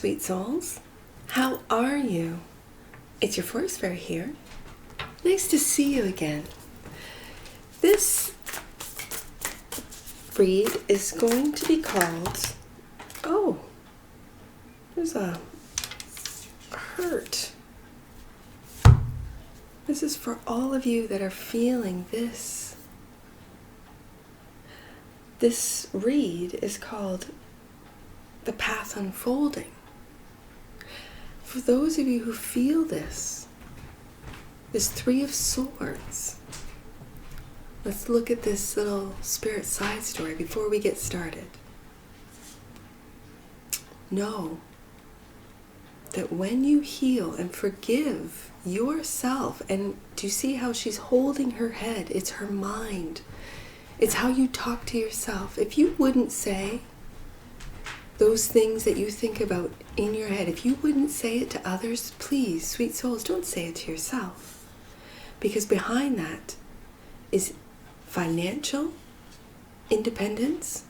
sweet souls. How are you? It's your forest fairy here. Nice to see you again. This read is going to be called, there's a hurt. This is for all of you that are feeling this. This read is called The Path Unfolding. For those of you who feel this Three of Swords. Let's look at this little spirit side story before we get started. Know that when you heal and forgive yourself, and do you see how she's holding her head? It's her mind. It's how you talk to yourself. If you wouldn't say those things that you think about in your head, if you wouldn't say it to others, please, sweet souls, don't say it to yourself. Because behind that is financial independence,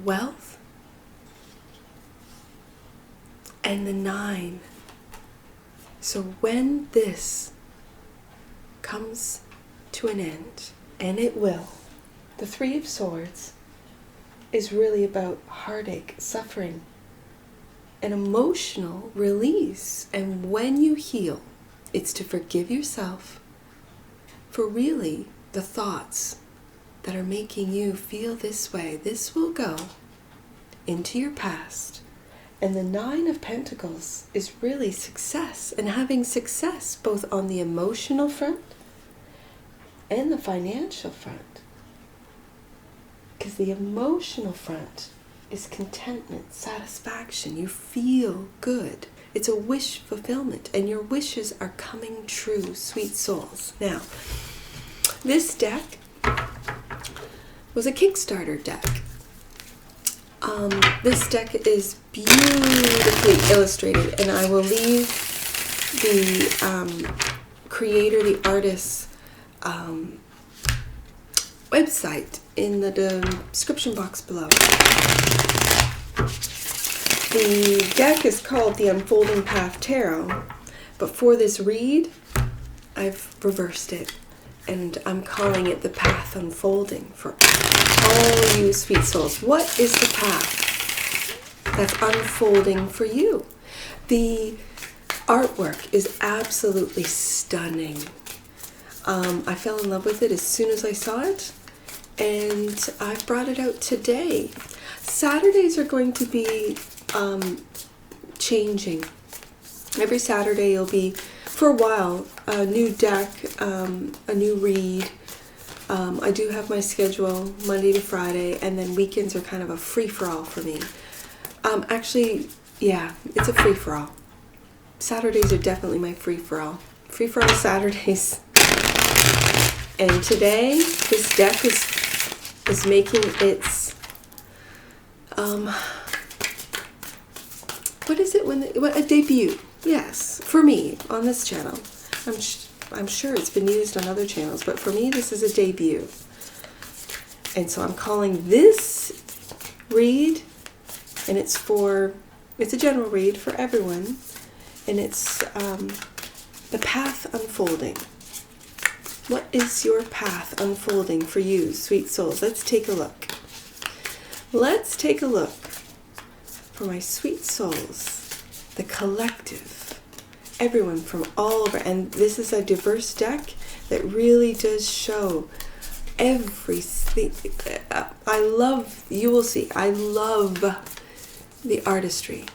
wealth, and the 9. So when this comes to an end, and it will, the 3 of Swords is really about heartache, suffering, an emotional release. And when you heal, it's to forgive yourself for really the thoughts that are making you feel this way. This will go into your past. And the 9 of Pentacles is really success, and having success both on the emotional front and the financial front. Because the emotional front is contentment, satisfaction. You feel good. It's a wish fulfillment, and your wishes are coming true, sweet souls. Now, this deck was a Kickstarter deck. This deck is beautifully illustrated, and I will leave the creator, the artist's website in the description box below. The deck is called the Unfolding Path Tarot, but for this read, I've reversed it, and I'm calling it the Path Unfolding for all you sweet souls. What is the path that's unfolding for you? The artwork is absolutely stunning. I fell in love with it as soon as I saw it, and I brought it out today. Saturdays are going to be changing. Every Saturday you'll be, for a while, a new deck, a new read. I do have my schedule Monday to Friday, and then weekends are kind of a free-for-all for me. Actually, yeah, it's a free-for-all. Saturdays are definitely my free-for-all. Free-for-all Saturdays. And today, this deck is making its, what is it a debut? Yes, for me on this channel. I'm sure it's been used on other channels, but for me, this is a debut. And so I'm calling this read, and it's a general read for everyone, and it's the Path Unfolding. What is your path unfolding for you, sweet souls? Let's take a look. Let's take a look for my sweet souls, the collective, everyone from all over. And this is a diverse deck that really does show everything. You will see, I love the artistry,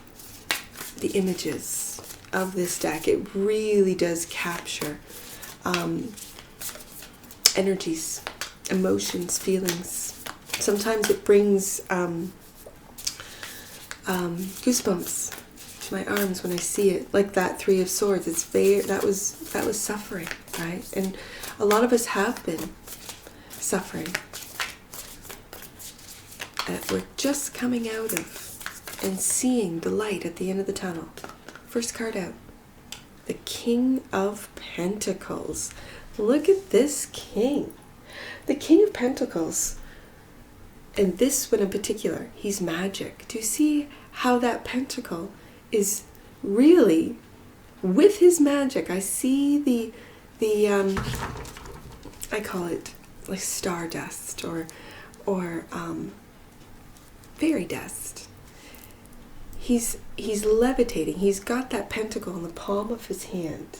the images of this deck. It really does capture energies, emotions, feelings. Sometimes it brings goosebumps to my arms when I see it, like that 3 of Swords. It's that was suffering, right? And a lot of us have been suffering. We're just coming out of and seeing the light at the end of the tunnel. First card out, the King of Pentacles. Look at this king. The King of Pentacles, and this one in particular, he's magic. Do you see how that pentacle is really, with his magic, I see the I call it like stardust or fairy dust. He's levitating. He's got that pentacle in the palm of his hand.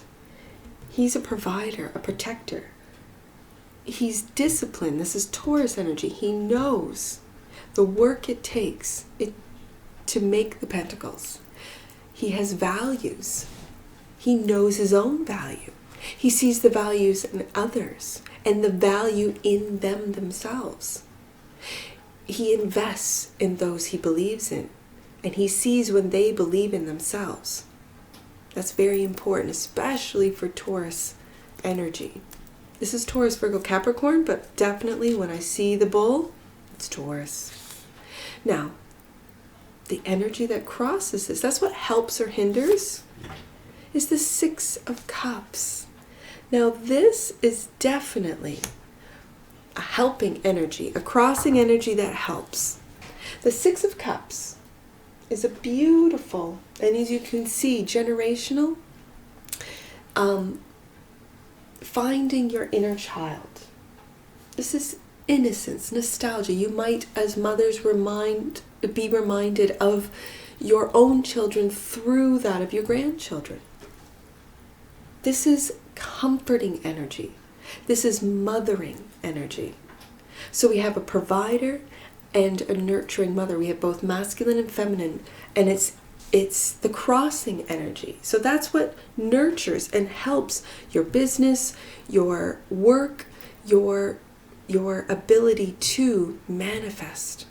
He's a provider, a protector. He's disciplined. This is Taurus energy. He knows the work it takes to make the pentacles. He has values. He knows his own value. He sees the values in others and the value in them themselves. He invests in those he believes in, and he sees when they believe in themselves. That's very important, especially for Taurus energy. This is Taurus, Virgo, Capricorn, but definitely when I see the bull, it's Taurus. Now, the energy that crosses this, that's what helps or hinders, is the Six of Cups. Now, this is definitely a helping energy, a crossing energy that helps. The Six of Cups is a beautiful, and as you can see, generational, finding your inner child. This is innocence, nostalgia. You might, as mothers, be reminded of your own children through that of your grandchildren. This is comforting energy. This is mothering energy. So we have a provider and a nurturing mother. We have both masculine and feminine, and it's the crossing energy. So that's what nurtures and helps your business, your work, your ability to manifest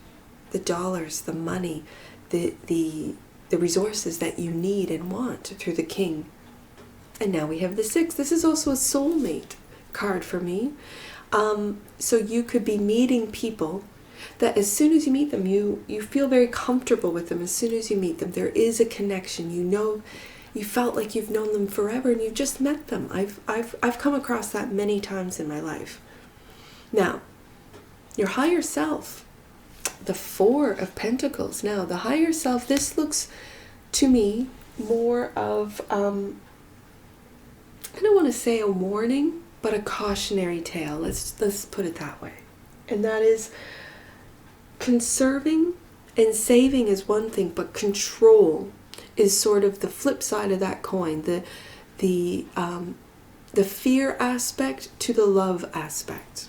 the dollars, the money, the resources that you need and want through the King. And now we have the Six. This is also a soulmate card for me. So you could be meeting people that as soon as you meet them, you feel very comfortable with them. As soon as you meet them, there is a connection. You know, you felt like you've known them forever and you've just met them. I've come across that many times in my life. Now, your higher self, the Four of Pentacles. Now, the higher self, this looks to me more of, I don't want to say a warning, but a cautionary tale. Let's put it that way. And that is, conserving and saving is one thing, but control is sort of the flip side of that coin. The fear aspect to the love aspect.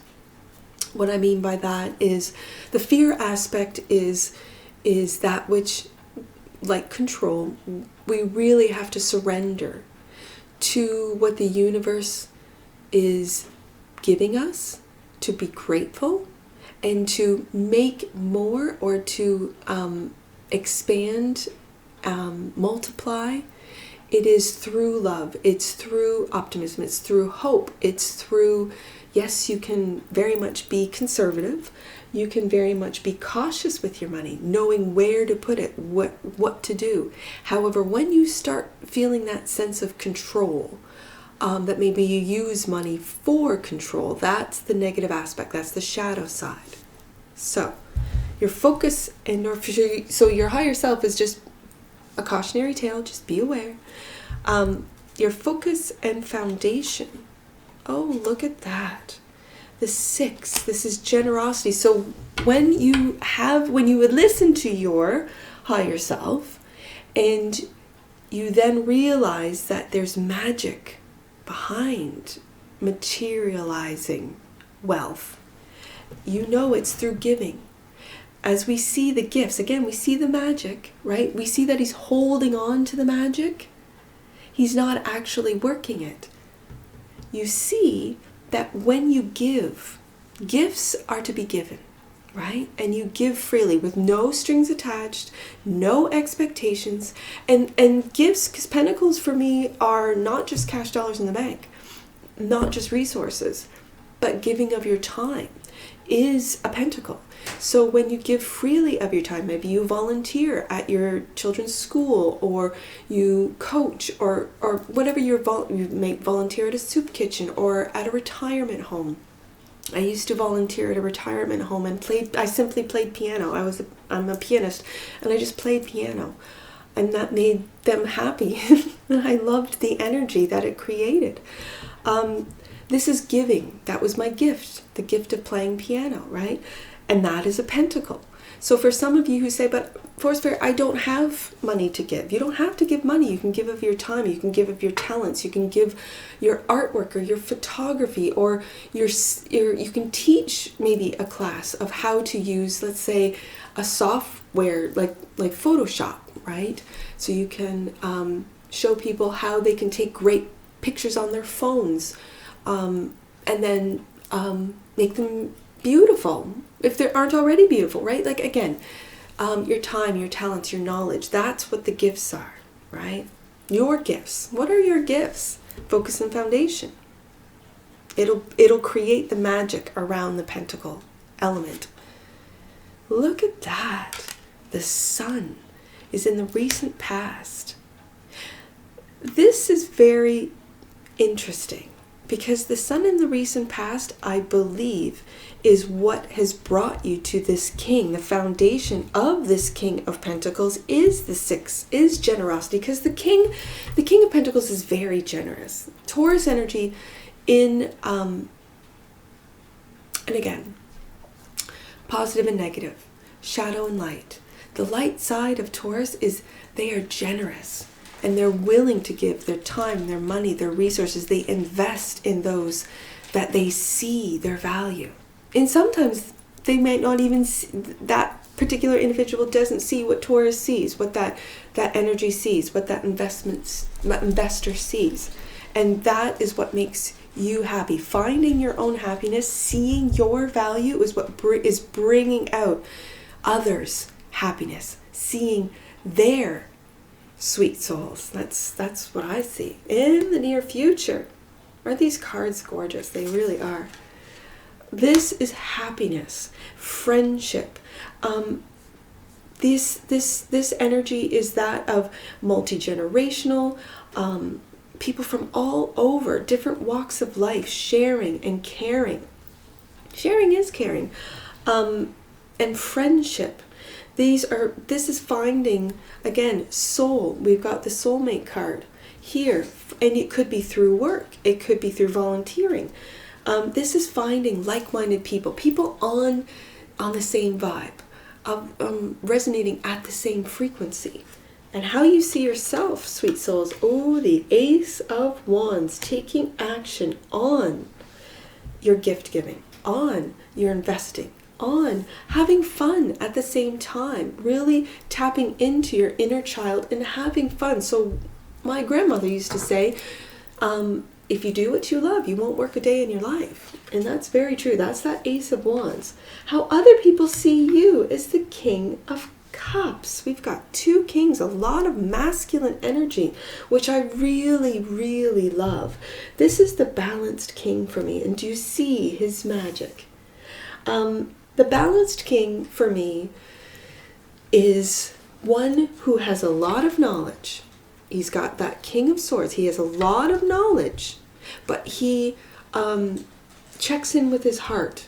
What I mean by that is the fear aspect is that which, like control, we really have to surrender to what the universe is giving us, to be grateful, and to make more or to expand, multiply. It is through love. It's through optimism. It's through hope. It's through, yes, you can very much be conservative. You can very much be cautious with your money, knowing where to put it, what to do. However, when you start feeling that sense of control, that maybe you use money for control, that's the negative aspect. That's the shadow side. So your focus and so your higher self is just a cautionary tale. Just be aware. Your focus and foundation. Oh, look at that. The Six. This is generosity. So when you would listen to your higher self and you then realize that there's magic behind materializing wealth, you know it's through giving. As we see the gifts, again, we see the magic, right? We see that he's holding on to the magic. He's not actually working it. You see that when you give, gifts are to be given, right? And you give freely with no strings attached, no expectations. And gifts, because pentacles for me are not just cash dollars in the bank, not just resources, but giving of your time is a pentacle. So when you give freely of your time, maybe you volunteer at your children's school, or you coach, or whatever you may volunteer at a soup kitchen or at a retirement home. I used to volunteer at a retirement home and I simply played piano. I'm a pianist and I just played piano. and that made them happy. I loved the energy that it created. This is giving. That was my gift, the gift of playing piano, right? And that is a pentacle. So for some of you who say, but Forest Fairy, I don't have money to give. You don't have to give money. You can give of your time. You can give of your talents. You can give your artwork or your photography, or you can teach maybe a class of how to use, let's say, a software like Photoshop, right? So you can show people how they can take great pictures on their phones, and then make them beautiful if they aren't already beautiful, right? Like, again, your time, your talents, your knowledge, that's what the gifts are, right? Your gifts. What are your gifts? Focus and foundation. It'll create the magic around the pentacle element. Look at that. The sun is in the recent past. This is very interesting, because the sun in the recent past, I believe, is what has brought you to this king. The foundation of this king of pentacles is the 6, is generosity, because the king of pentacles is very generous. Taurus energy and again, positive and negative, shadow and light. The light side of Taurus is they are generous. And they're willing to give their time, their money, their resources. They invest in those that they see their value. And sometimes they might not even see, that particular individual doesn't see what Taurus sees, what that energy sees, what that investor sees. And that is what makes you happy. Finding your own happiness, seeing your value is what is bringing out others' happiness, seeing their sweet souls. That's what I see in the near future. Aren't these cards gorgeous? They really are. This is happiness, friendship. This energy is that of multi-generational, people from all over, different walks of life, sharing and caring. Sharing is caring. And friendship. This is finding, again, soul. We've got the soulmate card here, and it could be through work. It could be through volunteering. This is finding like-minded people on the same vibe, resonating at the same frequency. And how you see yourself, sweet souls. Oh, the Ace of Wands, taking action on your gift giving, on your investing, on having fun at the same time, really tapping into your inner child and having fun. So my grandmother used to say, if you do what you love, you won't work a day in your life. And that's very true. That's that Ace of Wands. How other people see you is the King of Cups. We've got 2 kings, a lot of masculine energy, which I really, really love. This is the balanced king for me. And do you see his magic? The balanced king for me is one who has a lot of knowledge. He's got that King of Swords. He has a lot of knowledge, but he checks in with his heart.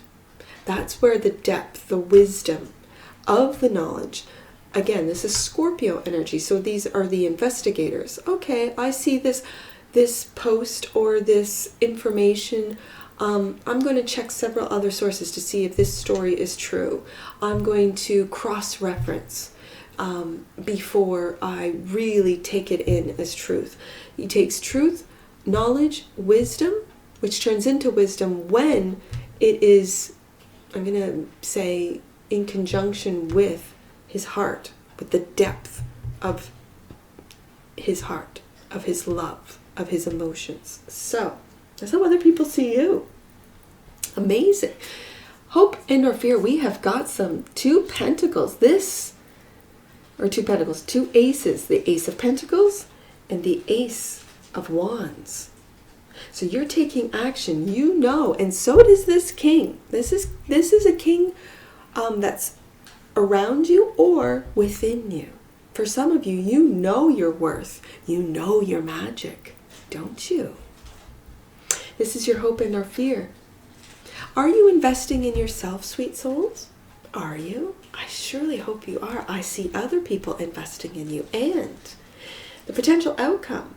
That's where the depth, the wisdom of the knowledge. Again, this is Scorpio energy, so these are the investigators. Okay, I see this post or this information. I'm going to check several other sources to see if this story is true. I'm going to cross-reference before I really take it in as truth. He takes truth, knowledge, wisdom, which turns into wisdom when it is, I'm going to say, in conjunction with his heart, with the depth of his heart, of his love, of his emotions. So, that's how other people see you. Amazing. Hope and or fear, we have got some 2 pentacles. 2 pentacles, 2 aces. The Ace of Pentacles and the Ace of Wands. So you're taking action, you know, and so does this king. This is a king that's around you or within you. For some of you, you know your worth. You know your magic, don't you? This is your hope and or fear. Are you investing in yourself, sweet souls? Are you? I surely hope you are. I see other people investing in you. And the potential outcome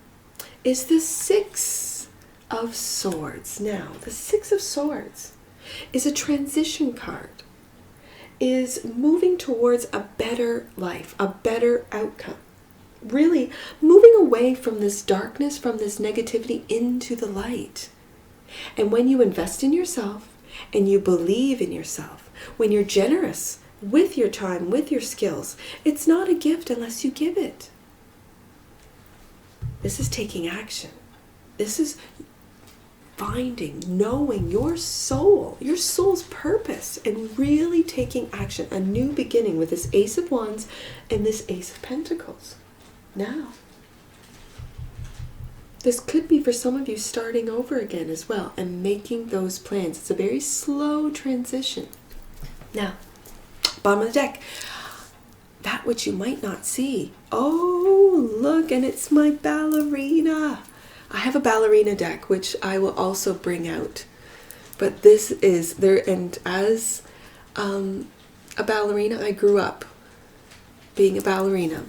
is the Six of Swords. Now, the Six of Swords is a transition card, is moving towards a better life, a better outcome. Really moving away from this darkness, from this negativity into the light. And when you invest in yourself and you believe in yourself, when you're generous with your time, with your skills, it's not a gift unless you give it. This is taking action. This is finding, knowing your soul's purpose, and really taking action. A new beginning with this Ace of Wands and this Ace of Pentacles. Now, this could be for some of you starting over again as well and making those plans. It's a very slow transition. Now, bottom of the deck, that which you might not see. Oh, look, and it's my ballerina. I have a ballerina deck, which I will also bring out. But this is there, and as a ballerina, I grew up being a ballerina.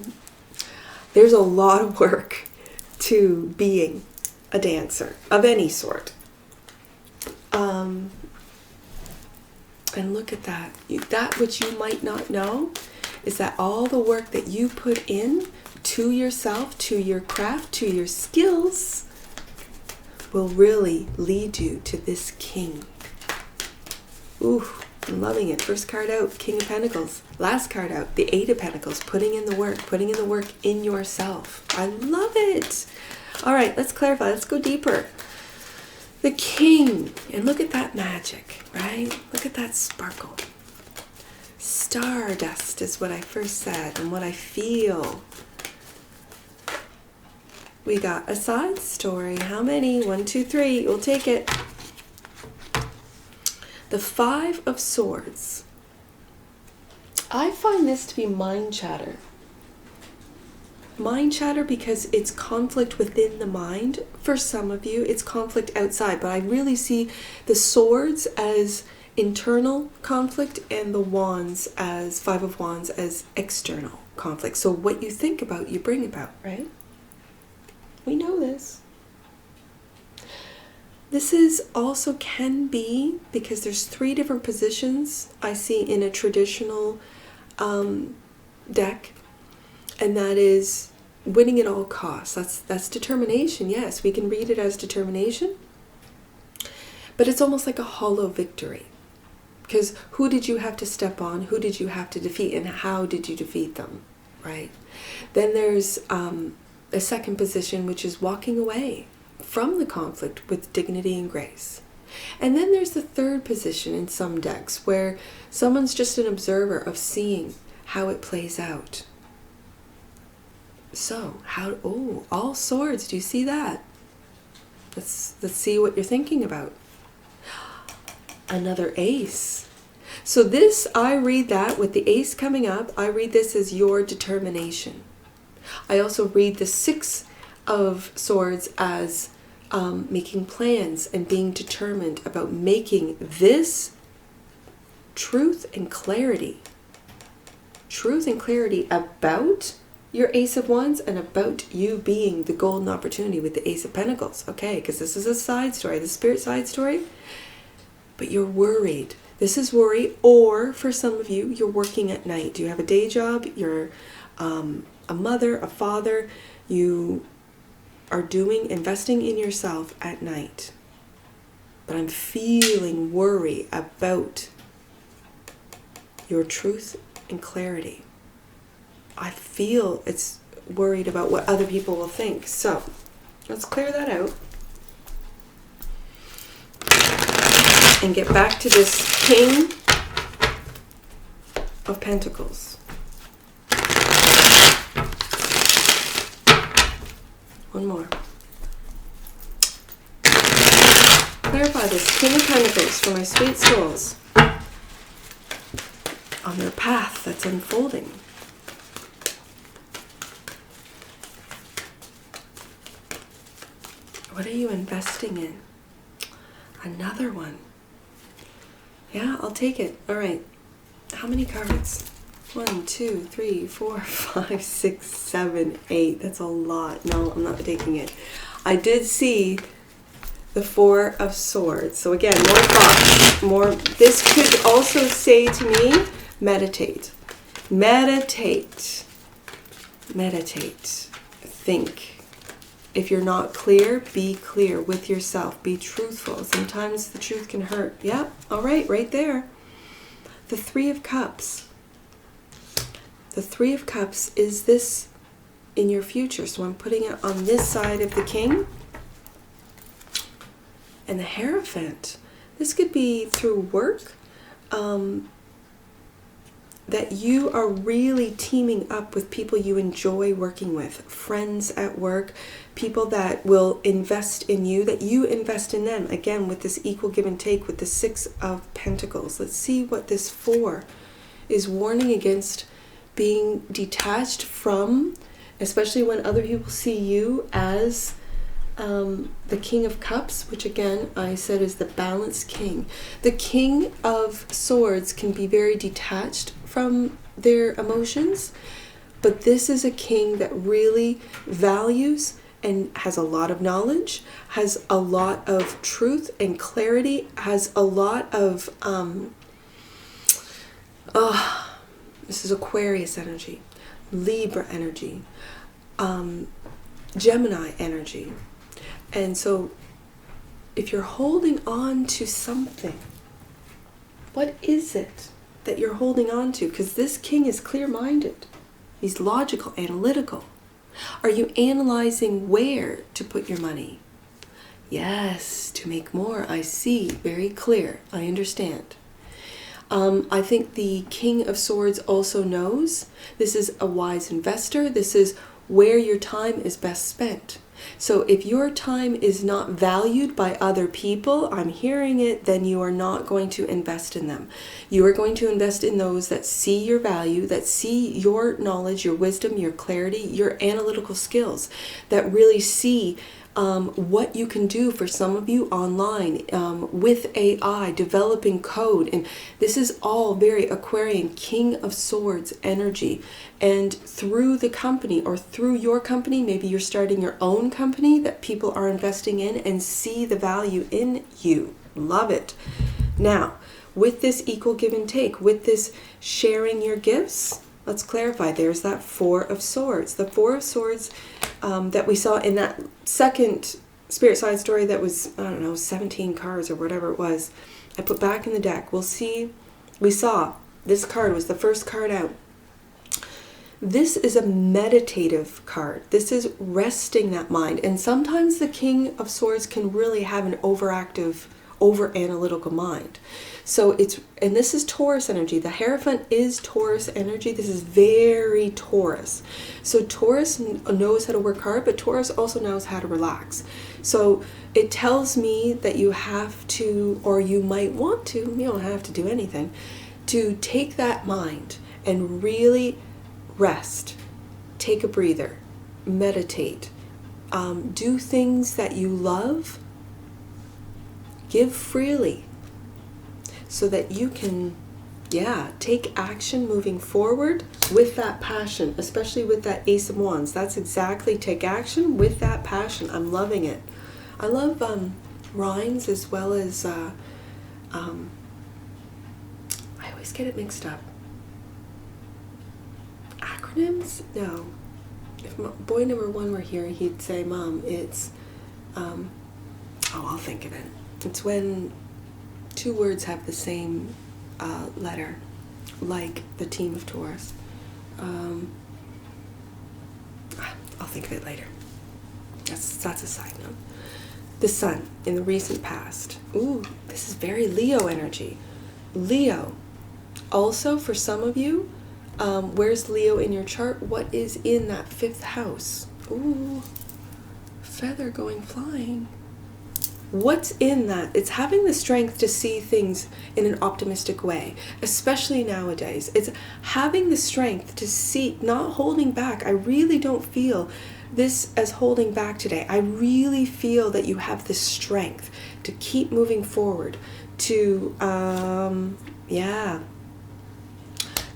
There's a lot of work to being a dancer of any sort. And look at that. That which you might not know is that all the work that you put in to yourself, to your craft, to your skills will really lead you to this king. Ooh, I'm loving it. First card out, King of Pentacles. Last card out, the Eight of Pentacles. Putting in the work in yourself. I love it. All right, let's clarify. Let's go deeper. The King. And look at that magic, right? Look at that sparkle. Stardust is what I first said and what I feel. We got a side story. How many? 1, 2, 3. We'll take it. The Five of Swords. I find this to be mind chatter. Mind chatter because it's conflict within the mind. For some of you, it's conflict outside. But I really see the swords as internal conflict and the wands as Five of Wands as external conflict. So what you think about, you bring about, right? We know this. This is also can be, because there's 3 different positions I see in a traditional deck, and that is winning at all costs. That's determination. Yes, we can read it as determination, but it's almost like a hollow victory. Because who did you have to step on? Who did you have to defeat? And how did you defeat them? Right? Then there's a second position, which is walking away from the conflict with dignity and grace. And then there's the third position in some decks where someone's just an observer of seeing how it plays out. So, all swords, do you see that? Let's see what you're thinking about. Another ace. So this, I read that with the ace coming up, I read this as your determination. I also read the Six of Swords as making plans and being determined about making this truth and clarity about your Ace of Wands and about you being the golden opportunity with the Ace of Pentacles. Okay, because this is a side story, the spirit side story. But you're worried. This is worry, or for some of you, you're working at night. Do you have a day job? You're a mother, a father. You are investing in yourself at night. But I'm feeling worry about your truth and clarity. I feel it's worried about what other people will think. So let's clear that out and get back to this King of Pentacles. One more. Clarify this King of Pentacles for my sweet souls on their path that's unfolding. What are you investing in? Another one. Yeah, I'll take it. All right. how many cards? 1, 2, 3, 4, 5, 6, 7, 8. That's a lot. No, I'm not taking it. I did see the 4 of Swords. So again, more thoughts. More. This could also say to me, meditate. Meditate. Meditate. Think. If you're not clear, be clear with yourself. Be truthful. Sometimes the truth can hurt. Yep. All right. Right there. The 3 of Cups. The 3 of Cups, is this in your future? So I'm putting it on this side of the King. And the Hierophant. This could be through work. That you are really teaming up with people you enjoy working with. Friends at work. People that will invest in you, that you invest in them. Again, with this equal give and take with the 6 of Pentacles. Let's see what this 4 is warning against. Being detached from, especially when other people see you as the King of Cups, which again I said is the balanced king. The King of Swords can be very detached from their emotions, but this is a king that really values and has a lot of knowledge, has a lot of truth and clarity, has a lot of this is Aquarius energy, Libra energy, Gemini energy. And so if you're holding on to something, what is it that you're holding on to? Because this king is clear-minded. He's logical, analytical. Are you analyzing where to put your money? Yes, to make more. I see. Very clear. I understand. I think the King of Swords also knows this is a wise investor. This is where your time is best spent. So if your time is not valued by other people, I'm hearing it, then you are not going to invest in them. You are going to invest in those that see your value, that see your knowledge, your wisdom, your clarity, your analytical skills, that really see what you can do. For some of you online with AI, developing code. And this is all very Aquarian, King of Swords energy. And through the company or through your company, maybe you're starting your own company that people are investing in and see the value in you. Love it. Now, with this equal give and take, with this sharing your gifts, let's clarify. There's that 4 of Swords. The 4 of Swords that we saw in that second Spirit Side story that was, I don't know, 17 cards or whatever it was. I put back in the deck. We'll see. We saw this card was the first card out. This is a meditative card. This is resting that mind. And sometimes the King of Swords can really have an overactive, over-analytical mind. So it's, and this is Taurus energy. The Hierophant is Taurus energy. This is very Taurus. So Taurus knows how to work hard, but Taurus also knows how to relax. So it tells me that you have to, or you might want to, you don't have to do anything, to take that mind and really rest. Take a breather. Meditate. Do things that you love. Give freely. So that you can, take action moving forward with that passion, especially with that Ace of Wands. That's exactly, take action with that passion. I'm loving it. I love rhymes as well as, I always get it mixed up. Acronyms? No. If boy number 1 were here, he'd say, Mom, it's, I'll think of it. It's when 2 words have the same letter, like the team of Taurus. I'll think of it later. That's a side note. The Sun in the recent past. Ooh, this is very Leo energy. Leo. Also, for some of you, where's Leo in your chart? What is in that 5th house? Ooh, feather going flying. What's in that? It's having the strength to see things in an optimistic way, especially nowadays. It's having the strength to see, not holding back. I really don't feel this as holding back today. I really feel that you have the strength to keep moving forward, to,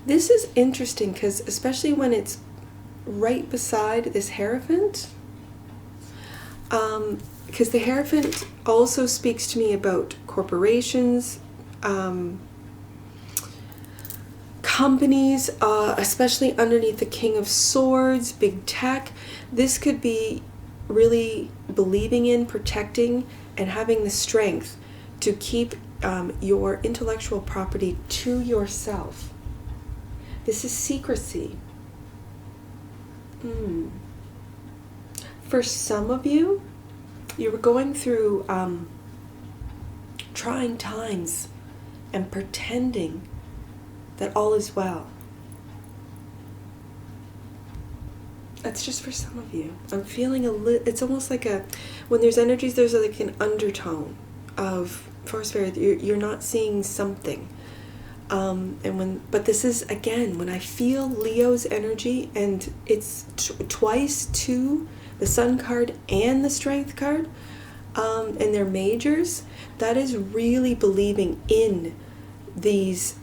This is interesting because especially when it's right beside this Hierophant, because the Hierophant also speaks to me about corporations, companies, especially underneath the King of Swords, big tech. This could be really believing in, protecting, and having the strength to keep your intellectual property to yourself. This is secrecy. For some of you, you're going through trying times and pretending that all is well. That's just for some of you. I'm feeling it's almost like when there's energies, there's like an undertone of force spirit. You're not seeing something. But this is, again, when I feel Leo's energy, and it's twice to the Sun card and the Strength card, and they're majors, that is really believing in these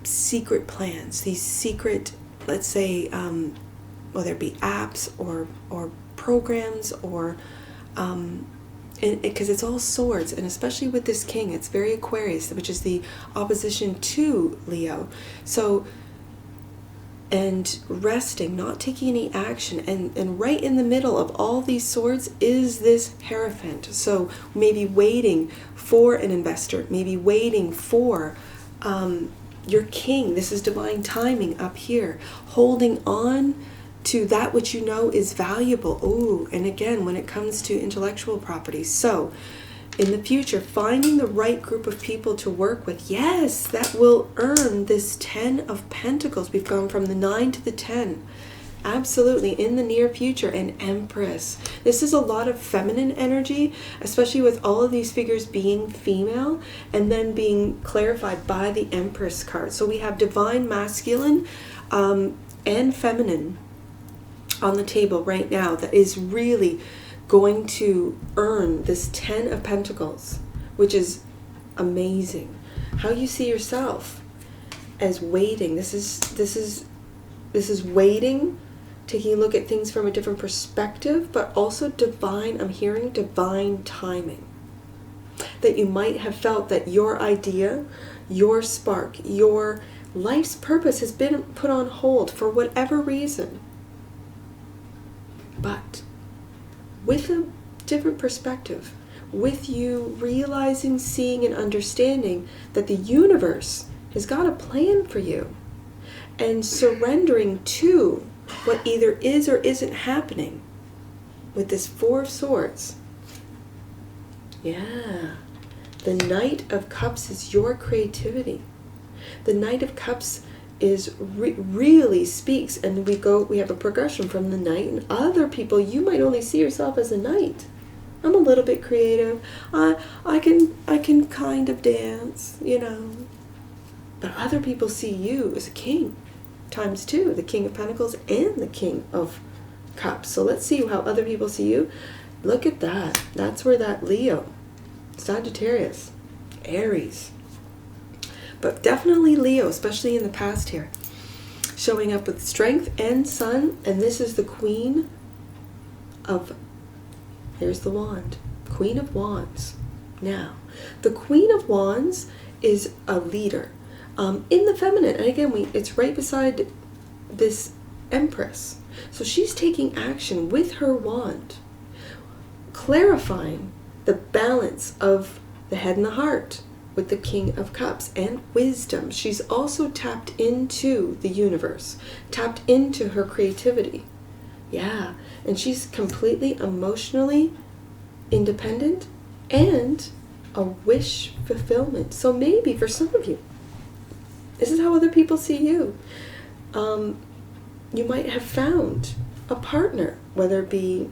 secret plans, these secret, let's say, whether it be apps or programs or because it's all swords, and especially with this king, it's very Aquarius, which is the opposition to Leo. So, and resting, not taking any action, and right in the middle of all these swords is this Hierophant. So maybe waiting for an investor, maybe waiting for your king. This is divine timing up here, holding on to that which you know is valuable. Ooh, and again, when it comes to intellectual property. So, in the future, finding the right group of people to work with. Yes, that will earn this 10 of Pentacles. We've gone from the 9 to the 10. Absolutely, in the near future. And Empress. This is a lot of feminine energy, especially with all of these figures being female and then being clarified by the Empress card. So we have divine masculine and feminine on the table right now that is really going to earn this 10 of Pentacles, which is amazing. How you see yourself as waiting. This is waiting, taking a look at things from a different perspective, but also divine, I'm hearing divine timing. That you might have felt that your idea, your spark, your life's purpose has been put on hold for whatever reason. But with a different perspective, with you realizing, seeing, and understanding that the universe has got a plan for you, and surrendering to what either is or isn't happening with this Four of Swords. Yeah. The Knight of Cups is your creativity. The Knight of Cups is really speaks, and we have a progression from the Knight, and other people, you might only see yourself as a Knight. I'm a little bit creative. I can kind of dance, But other people see you as a king, times two, the King of Pentacles and the King of Cups. So let's see how other people see you. Look at that. That's where that Leo, Sagittarius, Aries, but definitely Leo, especially in the past here, showing up with strength and sun. And this is the Queen of, here's the wand, Queen of Wands. Now, the Queen of Wands is a leader in the feminine. And again, it's right beside this Empress. So she's taking action with her wand, clarifying the balance of the head and the heart with the King of Cups, and wisdom. She's also tapped into the universe, tapped into her creativity. Yeah, and she's completely emotionally independent and a wish fulfillment. So maybe for some of you, this is how other people see you. You might have found a partner, whether it be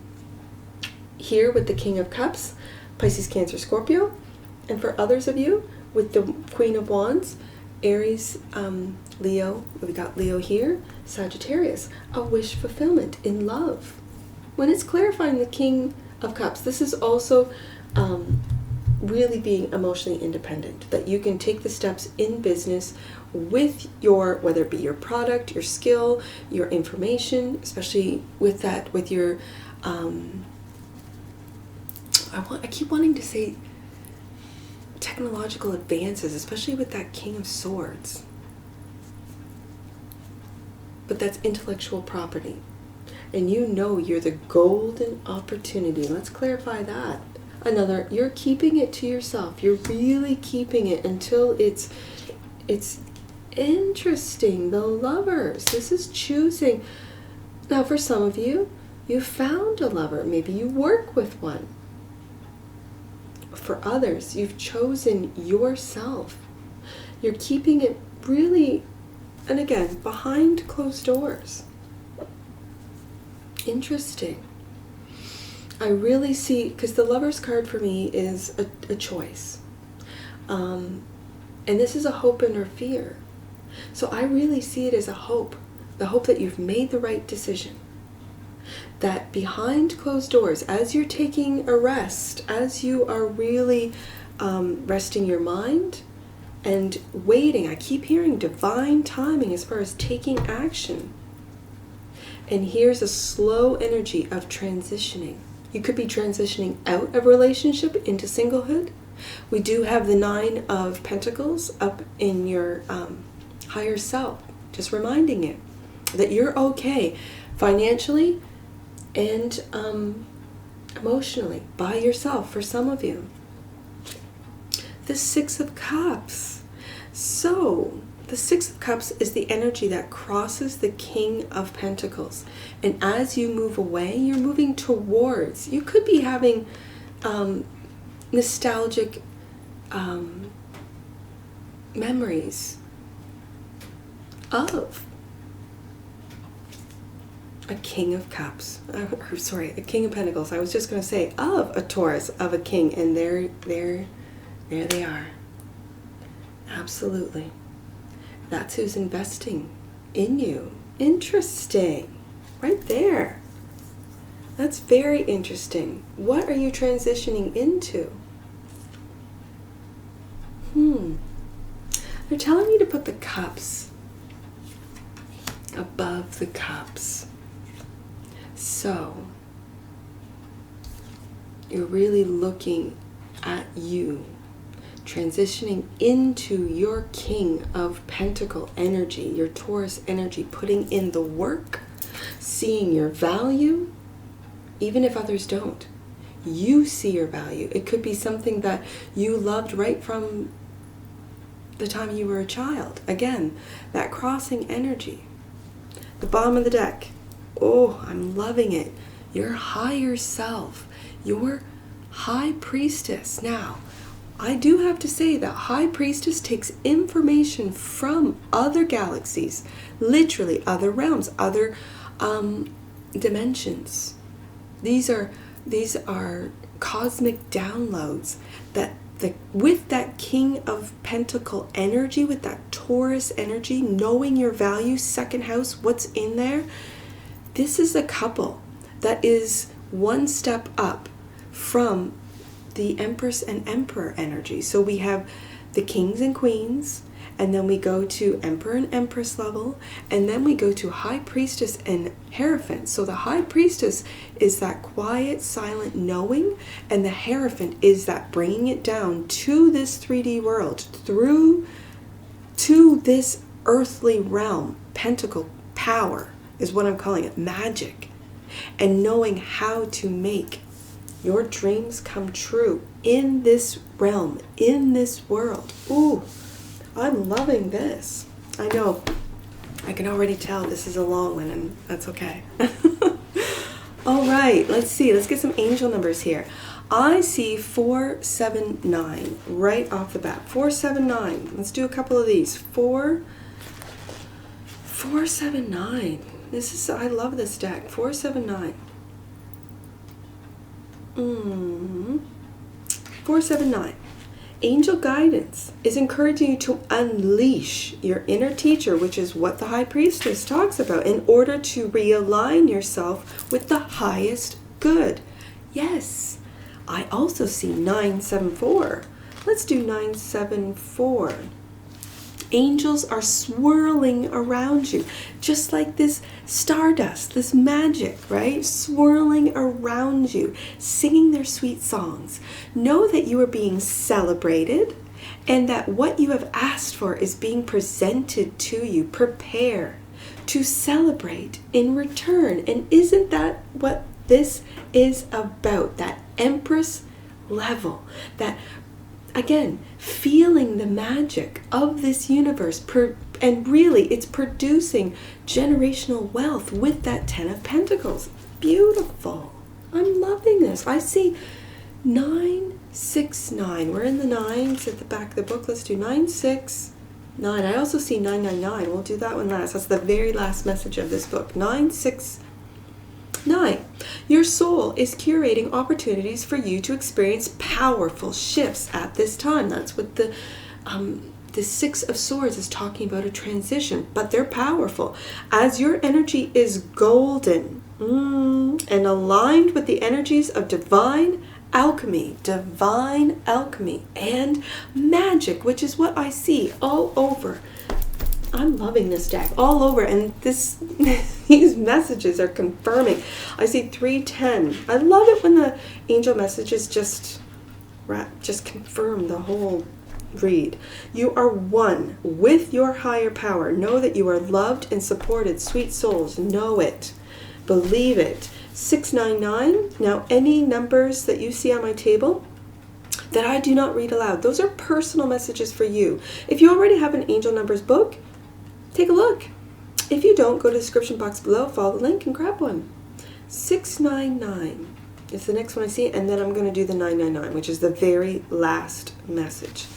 here with the King of Cups, Pisces, Cancer, Scorpio, and for others of you with the Queen of Wands, Aries, Leo, we got Leo here, Sagittarius, a wish fulfillment in love. When it's clarifying the King of Cups, this is also really being emotionally independent, that you can take the steps in business with your, whether it be your product, your skill, your information, especially with that, with your, I keep wanting to say technological advances, especially with that King of Swords. But that's intellectual property. And you know you're the golden opportunity. Let's clarify that. Another, you're keeping it to yourself. You're really keeping it until it's interesting. The Lovers. This is choosing. Now for some of you, you found a lover. Maybe you work with one. For others, you've chosen yourself. You're keeping it really, and again, behind closed doors. Interesting. I really see, because the Lover's card for me is a choice. And this is a hope and or fear. So I really see it as a hope. The hope that you've made the right decision. That behind closed doors, as you're taking a rest, as you are really resting your mind and waiting, I keep hearing divine timing as far as taking action. And here's a slow energy of transitioning. You could be transitioning out of a relationship into singlehood. We do have the 9 of Pentacles up in your higher self. Just reminding you that you're okay financially and emotionally by yourself for some of you. The 6 of Cups. So the 6 of Cups is the energy that crosses the King of Pentacles. And as you move away, you're moving towards. You could be having nostalgic memories of a King of Cups. A King of Pentacles. I was just going to say of a Taurus, of a King. And there they are. Absolutely. That's who's investing in you. Interesting. Right there. That's very interesting. What are you transitioning into? They're telling me to put the cups above the cups. So, you're really looking at you. Transitioning into your King of Pentacle energy, your Taurus energy, putting in the work, seeing your value, even if others don't. You see your value. It could be something that you loved right from the time you were a child. Again, that crossing energy. The bottom of the deck. Oh, I'm loving it. Your higher self, your High Priestess. Now, I do have to say that High Priestess takes information from other galaxies, literally other realms, other dimensions. These are cosmic downloads that with that King of Pentacle energy, with that Taurus energy, knowing your value, second house, what's in there. This is a couple that is one step up from the Empress and Emperor energy. So we have the kings and queens, and then we go to Emperor and Empress level, and then we go to High Priestess and Hierophant. So the High Priestess is that quiet, silent knowing, and the Hierophant is that bringing it down to this 3D world, through to this earthly realm. Pentacle power is what I'm calling it, magic, and knowing how to make your dreams come true in this realm, in this world. Ooh, I'm loving this. I know, I can already tell this is a long one, and that's okay. All right, let's see. Let's get some angel numbers here. I see 479 right off the bat. 479. Let's do a couple of these. 479. This is, I love this deck. 479. 479. Angel guidance is encouraging you to unleash your inner teacher, which is what the High Priestess talks about, in order to realign yourself with the highest good. Yes, I also see 974. Let's do 974. Angels are swirling around you, just like this stardust, this magic, right? Swirling around you, singing their sweet songs. Know that you are being celebrated and that what you have asked for is being presented to you. Prepare to celebrate in return. And isn't that what this is about? That Empress level, that, again, feeling the magic of this universe, and really it's producing generational wealth with that 10 of Pentacles. Beautiful. I'm loving this. I see 969. We're in the nines at the back of the book. Let's do 969. I also see 999. We'll do that one last. That's the very last message of this book. 969. Your soul is curating opportunities for you to experience powerful shifts at this time. That's what the Six of Swords is talking about, a transition, but they're powerful. As your energy is golden and aligned with the energies of divine alchemy, and magic, which is what I see all over. I'm loving this deck all over, and these messages are confirming. I see 310. I love it when the angel messages just confirm the whole read. You are one with your higher power. Know that you are loved and supported. Sweet souls, know it. Believe it. 699. Now, any numbers that you see on my table that I do not read aloud, those are personal messages for you. If you already have an angel numbers book, take a look. If you don't, go to the description box below, follow the link, and grab one. 699 is the next one I see, and then I'm going to do the 999, which is the very last message.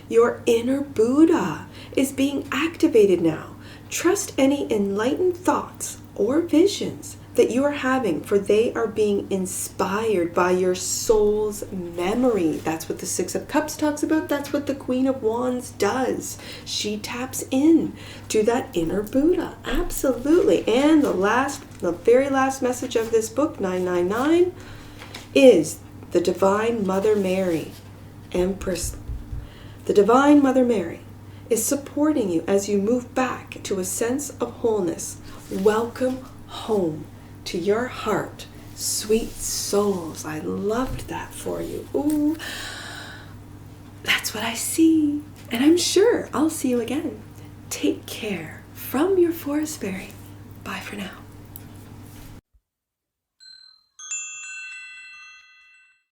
Your inner Buddha is being activated now. Trust any enlightened thoughts or visions that you are having, for they are being inspired by your soul's memory. That's what the Six of Cups talks about. That's what the Queen of Wands does. She taps in to that inner Buddha. Absolutely. And the very last message of this book, 999, is the Divine Mother Mary, Empress. The Divine Mother Mary is supporting you as you move back to a sense of wholeness. Welcome home to your heart, sweet souls. I loved that for you. Ooh, that's what I see. And I'm sure I'll see you again. Take care. From your Forest Fairy. Bye for now.